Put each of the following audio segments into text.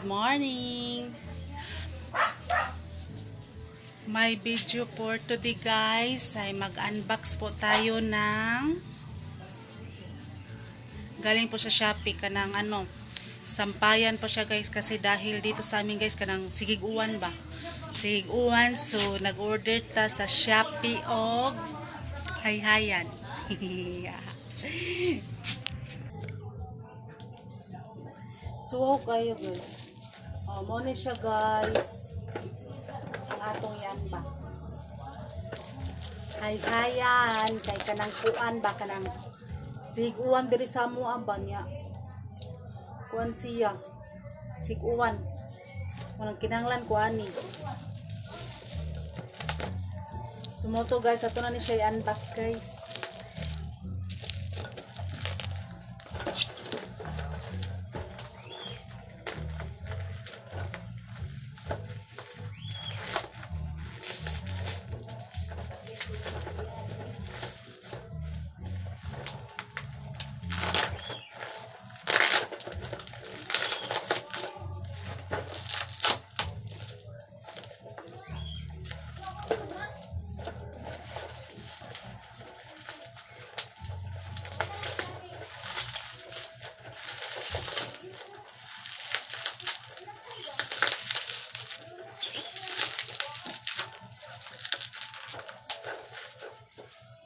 morning! My video for today guys ay mag-unbox po tayo ng galing po sa Shopee kanang sampayan po siya guys kasi dahil dito sa amin guys kanang sigig-uwan ba? Sigig-uwan, so nag-order ta sa Shopee og hayhayan. So kayo guys. Mo ni siya guys. Ang atong i-unbox. Hayhayan kay kanang kuan ba kanang sig-uwan diri sa mo ba niya. Kuan siya. Sig-uwan. Unang kinanglan ko ani. Sumoto guys, ato na ni siya i-unbox guys.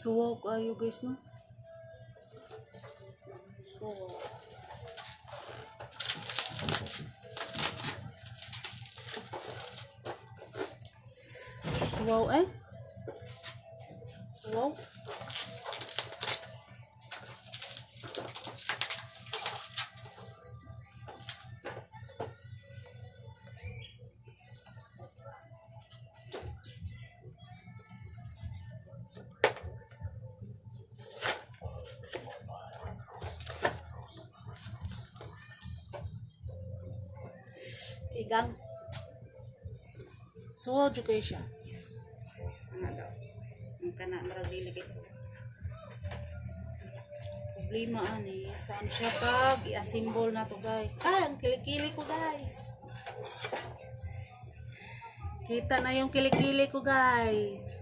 Suwag ayo guys no. Suwag. Suwag Suwag. Igang. So, jud kayo siya. Ano daw? Ang kana maragili kay so. Problema ani, saan siya pag i-assemble na to guys. Ang kilikili ko guys. Kita na yung kilikili ko guys.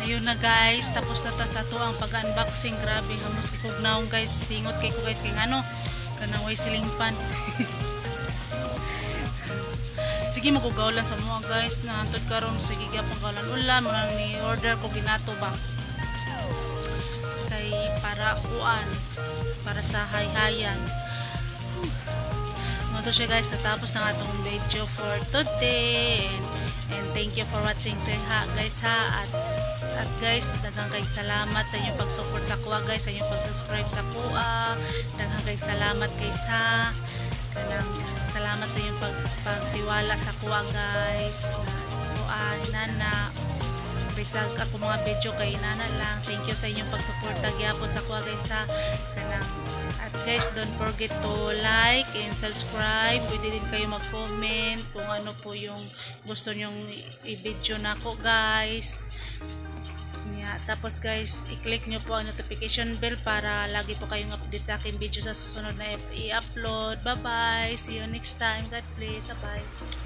Ayun na guys, tapos na ta sa to ang pag-unboxing. Grabe, hamos kay kog naong guys. Singot kay ko guys kay ano, kanang way silingpan. Sige magugawlan sa mga guys na antod karon sige gyapon gawlan ulan mo nang ni order ko ginato ba. Kay para kuan, para sa hayhayan. Ito siya guys, natapos ng atong video for today and thank you for watching guys ha at guys, daghang kay salamat sa inyong pag-support sa kuha guys, sa inyong pag-subscribe sa kuha, daghang kay salamat guys ha, kanang salamat sa inyong pagtiwala sa kuha guys kuha nana result ako mga video kay nana lang. Thank you sa inyong pagsuporta gyapon sa kuha guys ha, kanang at guys, don't forget to like and subscribe. Pwede din kayo mag-comment kung ano po yung gusto nyong i-video na ko guys. Yeah, tapos guys, i-click nyo po ang notification bell para lagi po kayong update sa aking video sa susunod na i-upload. Bye bye! See you next time. God bless. Bye.